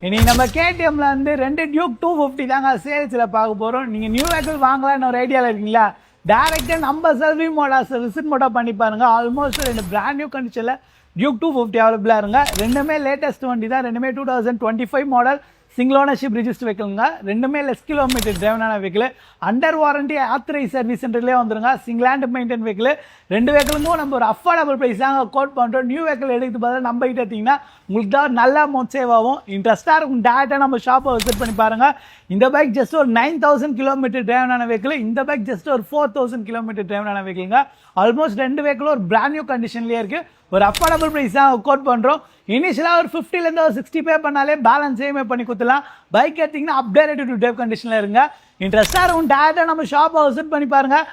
இன்னைக்கு நம்ம கேடிஎம்ல வந்து ரெண்டு டியூக் 250 தாங்க சேல்ஸ்ல பார்க்க போறோம். நீங்க நியூ வெஹிக்கிள் வாங்கலாம்னு ஒரு ஐடியால இருக்கீங்களா? டைரக்டா நம்ம சர்வீஸ் மோடாஸ் விசிட் மோட்டா பண்ணி பாருங்க. ஆல்மோஸ்ட் ரெண்டு பிராண்ட் நியூ கண்டிஷன்ல டியூக் 250 அவைலபிளா இருங்க. ரெண்டுமே லேட்டஸ்ட் வண்டி தான். ரெண்டுமே 2025 மாடல் சிங்கிள் ஓனர்ஷிப் ரிஜிஸ்டர் வெஹிக்கிள்ங்க. ரெண்டுமே லெஸ் கிலோமீட்டர் டிரைவனான vehicle. Under warranty authorised service சென்டர்லேயே வந்துருங்க. Single hand maintain vehicle. ரெண்டு வெஹிக்கிளுக்கும் நம்ம ஒரு அஃபோர்டபுள் ப்ரைஸ் தாங்க கோட் பண்ணுறோம். நியூ வெஹிக்கிள் எடுத்து பார்த்தா நம்ம கிட்ட எடுத்தீங்கன்னா உங்களுக்கு தான் நல்ல அமௌண்ட் சேவ் ஆகும். இன்ட்ரெஸ்ட்டாக இருக்கும். டேரெக்டாக நம்ம ஷாப்பை விசிட் பண்ணி பாருங்கள். இந்த பைக் ஜஸ்ட் ஒரு 9000 கிலோமீட்டர் டிரைவனான வெஹிக்கிள். இந்த பைக் ஜஸ்ட் ஒரு 4000 கிலோமீட்டர் டிரைவனான வெஹிக்கிள்ங்க. ஆல்மோஸ்ட் ரெண்டு வெஹிக்கிளும் ஒரு பிராண்ட் நியூ கண்டிஷன்லேயே இருக்குது. ஒரு அஃபோர்டபுள் ப்ரைஸ் தான் கோட் பண்ணுறோம். இனிஷியலாக ஒரு 50லேருந்து ஒரு 60 பே பண்ணாலே பேலன்ஸ் சேமே பண்ணி கொடுத்துலாம். பைக் எடுத்திங்கன்னா அப்டேட் டு டேப் கண்டிஷனில் இருங்க. இன்ட்ரெஸ்ட்டாக இருக்கும். டேரெக்டாக நம்ம ஷாப்பை விசிட் பண்ணி பாருங்கள்.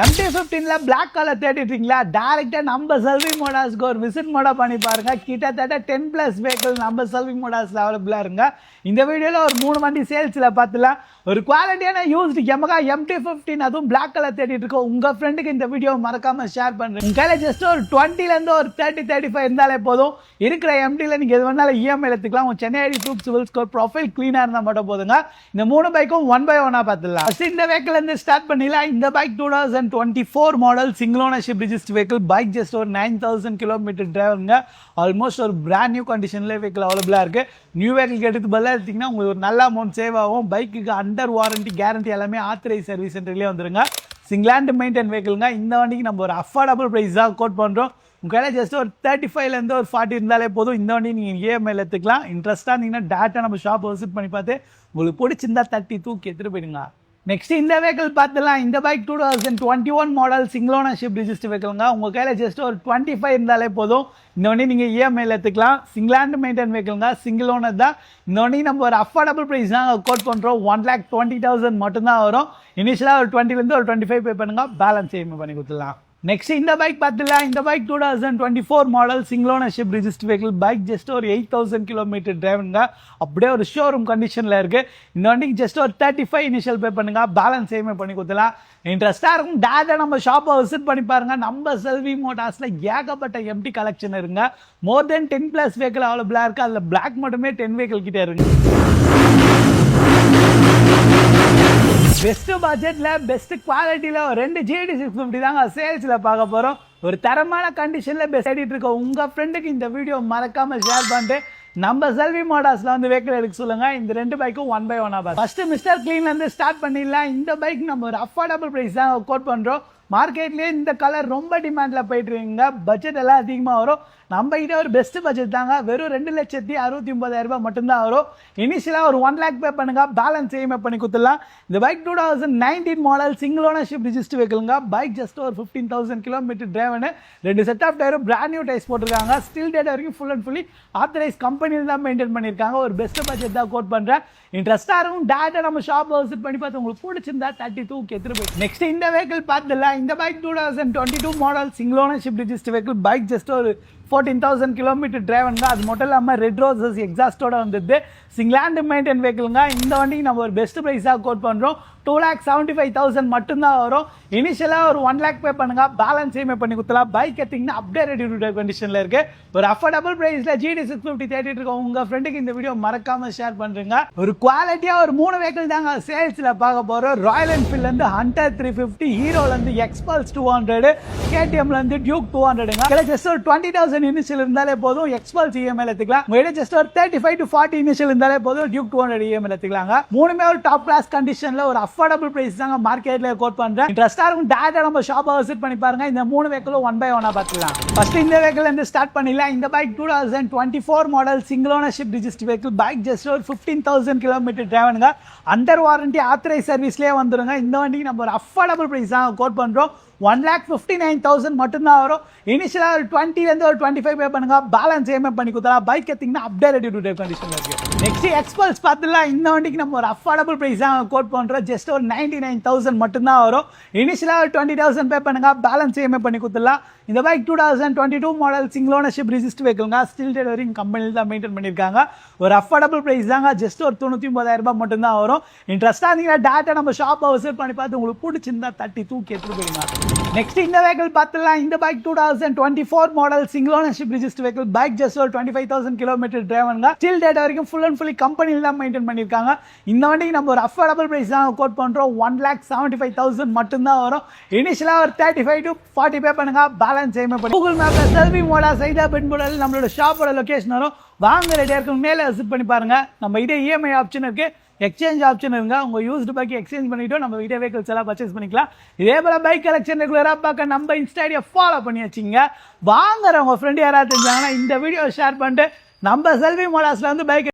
MT-15ல பிளாக் கலர் தேடிட்டுருக்கீங்களா? டேரெக்டாக நம்ம சர்வீஸ் மோடாஸ்க்கு ஒரு விசிட் மோடா பண்ணி பாருங்கள். கிட்டத்தட்ட 10+ வெஹிக்கிள் நம்ம சர்வீஸ் மோடாஸில் அவைலபிளாக இருங்க. இந்த வீடியோவில் ஒரு 3 வண்டி சேல்ஸில் பார்த்துலாம். ஒரு குவாலிட்டியான யூஸ்டு Yamaha MT-15 அதுவும் பிளாக் கலர் தேடிட்டு இருக்கோம். உங்கள் ஃப்ரெண்டுக்கு இந்த வீடியோ மறக்காமல் ஷேர் பண்ணுறேன். உங்கள் கையில் ஜஸ்ட் ஒரு 20லேருந்து ஒரு 30-35 இருந்தாலே போதும். இருக்கிற MT-ல நீங்கள் எது வேணாலும் EMI எடுத்துக்கலாம். உங்கள் Chennai ID proof CIBIL score profile க்ளீனாக இருந்தால் மட்டும் போதுங்க. இந்த 3 பைக்கும் 1 by 1 பார்த்துடலாம். ஃபஸ்ட் இந்த வெஹிக்கிள்லேருந்து ஸ்டார்ட் பண்ணிடலாம். இந்த bike 2024 model single ownership register vehicle. Bike just ஒரு 9000 கிலோமீட்டர் டிரைவருங்க. ஆல்மோஸ்ட் ஒரு பிராண்ட் நியூ கண்டிஷனில் வெஹிக்கிள் அவைலபிளாக இருக்குது. நியூ வெஹிக்கிள் எடுத்து பதிலாக எடுத்திங்கன்னா உங்களுக்கு ஒரு நல்ல அமௌண்ட் சேவ் ஆகும். பைக்குக்கு அண்டர் வாரண்டி கேரண்டி எல்லாமே ஆத்தரைஸ் சர்வீஸ் சென்டர்லேயே வந்துருங்க. சிங்கிள் ஹேண்ட் மெயின்டைன் வெஹிக்கிள்ங்க. இந்த வண்டிக்கு நம்ம ஒரு அஃபோர்டபுள் ப்ரைஸ் தான் கோட் பண்ணுறோம். உங்கள் கையில் ஜஸ்ட் ஒரு 35லேருந்து ஒரு 40 இருந்தாலே போதும். இந்த வண்டி நீங்கள் EMI எடுத்துக்கலாம். இன்ட்ரெஸ்ட்டாக இருந்தீங்கன்னா டேரெக்டாக நம்ம ஷாப்பை விசிட் பண்ணி பார்த்து உங்களுக்கு பிடிச்சிருந்தா தட்டி தூக்கி எடுத்துகிட்டு போயிடுங்க. நெக்ஸ்ட் இந்த வெஹிக்கிள் பார்த்துலாம். இந்த bike 2021 model single ownership register வெஹிக்கிள்ங்க. உங்கள் கையில் ஜஸ்ட் ஒரு 25 இருந்தாலே போதும். இந்த வண்டி நீங்கள் EMI எடுத்துக்கலாம். சிங்கிள் ஹேண்ட் மெயின்டைன் வெஹிக்கிள்ங்க. சிங்கிள் ஓனர் தான். இந்த வண்டி நம்ம ஒரு அஃபோர்டபுள் ப்ரைஸ் தான் கோட் பண்ணுறோம். 1,20,000 மட்டும்தான் வரும். இனிஷியலாக ஒரு 20லேருந்து ஒரு 25 பே பண்ணுங்க. பேலன்ஸ் EMI பண்ணி கொடுத்துடலாம். நெக்ஸ்ட் இந்த பைக் பார்த்துலாம். இந்த bike 2024 model single ownership register vehicle. Bike just ஒரு 8000 கிலோமீட்டர் டிரைவருங்க. அப்படியே ஒரு ஷோரூம் கண்டிஷனில் இருக்குது. இந்த வண்டிக்கு ஜஸ்ட் ஒரு 35 இனிஷியல் பே பண்ணுங்க. பேலன்ஸ் சேமே பண்ணி கொடுத்துலாம். இன்ட்ரெஸ்ட்டாக இருக்கும். டேரெக்டாக நம்ம ஷாப்பை விசிட் பண்ணி பாருங்கள். நம்ம செல்வி மோட்டார்ஸில் ஏகப்பட்ட MT கலெக்ஷன் இருங்க. மோர் தென் 10+ வெஹிக்கிள் அவைலபிளாக இருக்குது. அதில் பிளாக் மட்டுமே 10 வெஹிக்கிள் கிட்டே இருக்குது. பெஸ்ட் பட்ஜெட்ல பெஸ்ட் குவாலிட்டியில ரெண்டு GD 650 தாங்க சேல்ஸ்ல பார்க்க போறோம். ஒரு தரமான கண்டிஷன்ல பெஸ்ட் ஆடிட்டு இருக்க உங்க ஃப்ரெண்டுக்கு இந்த வீடியோ மறக்காம ஷேர் பண்ணிட்டு நம்ம செல்வி மோட்டார்ஸ்ல வந்து வெஹிக்கிள் எடுக்க சொல்லுங்க. இந்த ரெண்டு பைக்கும் 1 by 1 ஃபர்ஸ்ட் மிஸ்டர் கிளீன்ல இருந்து ஸ்டார்ட் பண்ணிடலாம். இந்த பைக் நம்ம ஒரு அஃபோர்டபுள் பிரைஸ் தான் கோட் பண்றோம். மார்க்கெட்லேயே இந்த கலர் ரொம்ப டிமாண்டில் போயிட்டு இருக்கீங்க. பட்ஜெட் எல்லாம் அதிகமாக வரும். நம்ம கிட்ட ஒரு பெஸ்ட் பட்ஜெட் தாங்க. வெறும் 2,69,000 ரூபாய் மட்டும்தான் வரும். இனிஷியலாக ஒரு 1 lakh பே பண்ணுங்க. பேலன்ஸ் EMI பண்ணி கொடுத்துடலாம். இந்த bike 2019 model single ownership register வெஹிக்கிள்ங்க. பைக் ஜஸ்ட் ஒரு 15,000 கிலோமீட்டர் டிரைவனு. 2 செட் ஆஃப் டயரும் பிராண்ட் நியூ டைஸ் போட்டிருக்காங்க. ஸ்டில் டேட் வரைக்கும் ஃபுல் அண்ட் ஃபுல்லி ஆத்தரைஸ் கம்பெனியில் தான் மெயின்டைன் பண்ணியிருக்காங்க. ஒரு பெஸ்ட் பட்ஜெட் தான் கோட் பண்ணுறேன். இன்ட்ரெஸ்ட்டாக இருக்கும். டேரெக்டாக நம்ம ஷாப்பை விசிட் பண்ணி பார்த்து உங்களுக்கு பிடிச்சிருந்தா 32 எடுத்துகிட்டு போய் நெக்ஸ்ட் இந்த வெஹிக்கிள் பார்த்துடலாம். இந்த bike 2022 model single ownership register vehicle. Bike just ஒரு 14,000 கிலோமீட்டர் டிரைவருங்க. அது மட்டும் இல்லாமல் ரெட் ரோசஸ் எக்ஸாஸ்டோட வந்துட்டு சிங்கிள் ஹேண்ட் மெயின்டைன் வெஹிக்கிள்ங்க. இந்த வண்டிக்கு நம்ம ஒரு பெஸ்ட் ப்ரைஸாக கோட் பண்ணுறோம். 2,75,000 மட்டும்தான் வரும். இனிஷியலாக ஒரு 1 lakh பே பண்ணுங்க. பேலன்ஸ் EMI பண்ணி கொடுத்தலாம். பைக் எடுத்திங்கன்னா அப்டேட் கண்டிஷனில் இருக்குது. ஒரு அஃபோர்டபுள் ப்ரைஸில் GD 650 தேடிட்டு இருக்கோம். உங்கள் ஃப்ரெண்டுக்கு இந்த வீடியோ மறக்காமல் ஷேர் பண்ணுறீங்க. ஒரு குவாலிட்டியாக ஒரு 3 வெஹிக்கிள் தாங்க சேல்ஸில் பார்க்க போகிறோம். ராயல் என்ஃபீல்ட்லேருந்து ஹண்டர் 350, ஹீரோலேருந்து எக்ஸ்பல்ஸ் 200, KTMலேருந்து டியூக் 200ங்க. ஜஸ்ட் ஒரு 20,000 இனிஷியல் இருந்தாலே போதும். எக்ஸ்பல்ஸ் EMI எடுத்துக்கலாம். உங்கள்கிட்ட ஜஸ்ட் ஒரு 35 to 40 இனிஷியல் இருந்தாலே போதும். டியூக் 200 EMI எடுத்துக்கலாங்க. மூணுமே ஒரு டாப் கிளாஸ் கண்டிஷனில் ஒரு அஃபோர்டபுள் பிரைஸ் தாங்க மார்க்கெட்ல கோட் பண்றேன். இன்ட்ரெஸ்டா இருக்கும். டேரெக்டா நம்ம ஷாப்பை விசிட் பண்ணி பாருங்க. இந்த 3 வெஹிக்கிளும் 1 by 1 பார்த்துக்கலாம். ஃபர்ஸ்ட் இந்த வெஹிக்கிள் இருந்து ஸ்டார்ட் பண்ணிடலாம். இந்த bike 2024 model single ownership register vehicle. Bike just ஒரு 15,000 கிலோமீட்டர் டிரைவனுங்க. அண்டர் வாரண்டி ஆத்தரைஸ் சர்வீஸ்லேயே வந்துருங்க. இந்த வண்டிக்கு நம்ம ஒரு அஃபோர்டபுள் பிரைஸ் தான் கோட் பண்றோம். 1,59,000 மட்டும்தான் வரும். இனிஷியலாக ஒரு 20லேருந்து ஒரு 25 பே பண்ணுங்க. பேலன்ஸ் EMI பண்ணி கொடுத்தலாம். பைக் எடுத்திங்கன்னா அப்டேட் டு டேப் கண்டிஷனில் இருக்குது. நெக்ஸ்ட் எக்ஸ்பல்ஸ் பார்த்துலாம். இந்த வண்டிக்கு நம்ம ஒரு அஃபோர்டபுள் ப்ரைஸ் தான் கோட் பண்ணுறோம். ஜஸ்ட் ஒரு 99,000 மட்டும்தான் வரும். இனிஷியலாக ஒரு 20,000 பே பண்ணுங்க. பேலன்ஸ் EMI பண்ணி கொடுத்துடலாம். இந்த bike 2022 model single ownership register வெஹிக்கிள்ங்க. ஸ்டில் டேட் வரைக்கும் கம்பெனியில் தான் மெயின்டைன் பண்ணியிருக்காங்க. ஒரு அஃபோர்டபுள் ப்ரைஸ் தாங்க, ஜஸ்ட் ஒரு 99,000 ரூபாய் மட்டும்தான் வரும். இன்ட்ரெஸ்ட்டாக இருந்தீங்கன்னா டேட்டா நம்ம ஷாப்பை விசிட் பண்ணி பார்த்து உங்களுக்கு பிடிச்சிருந்தா தட்டி தூக்கி எடுத்துட்டு போயிடுங்க. நெக்ஸ்ட் இந்த வெஹிக்கிள் பார்த்துலாம். இந்த bike 2024 model single ownership register vehicle. Bike just ஒரு 25,000 கிலோமீட்டர் டிரைவனுங்க. ஸ்டில் டேட் வரைக்கும் ஃபுல் அண்ட் ஃபுல்லி கம்பெனியில் தான் மெயின்டைன் பண்ணியிருக்காங்க. இந்த வண்டிக்கு நம்ம ஒரு அஃபோர்டபுள் ப்ரைஸ் தான் கோட் பண்ணுறோம். 1,75,000 மட்டும்தான் வரும். இனிஷியலாக ஒரு 35 to 40 பே பண்ணுங்க, பேலன்ஸ் செய்யுமே பண்ணி கூகுள் மேப்பில் செல்வி மோடா சைதா பெண்புடல் நம்மளோட ஷாப்போட லொக்கேஷன் வரும். வாங்க ரெடியாக இருக்கும் மேலே விசிட் பண்ணி பாருங்க. நம்ம இதே இஎம்ஐ ஆப்ஷன் இருக்கு, எக்ஸ்சேஞ்ச் ஆப்ஷன் இருங்க. உங்க யூஸ்டு பைக் எக்ஸ்சேஞ்ச் பண்ணிட்டு நம்ம வீடியோ வெஹிக்கிள்ஸ் எல்லாம் பர்ச்சேஸ் பண்ணிக்கலாம். இதே போல பைக் கலெக்ஷன் ரெகுலராக பார்க்க நம்ம இன்ஸ்டா ஐடியை ஃபாலோ பண்ணி வச்சிங்க. வாங்குற உங்க ஃப்ரெண்ட் யாராவது தெரிஞ்சாங்கன்னா இந்த வீடியோ ஷேர் பண்ணிட்டு நம்ம செல்வி மோடாஸ்ல வந்து பைக்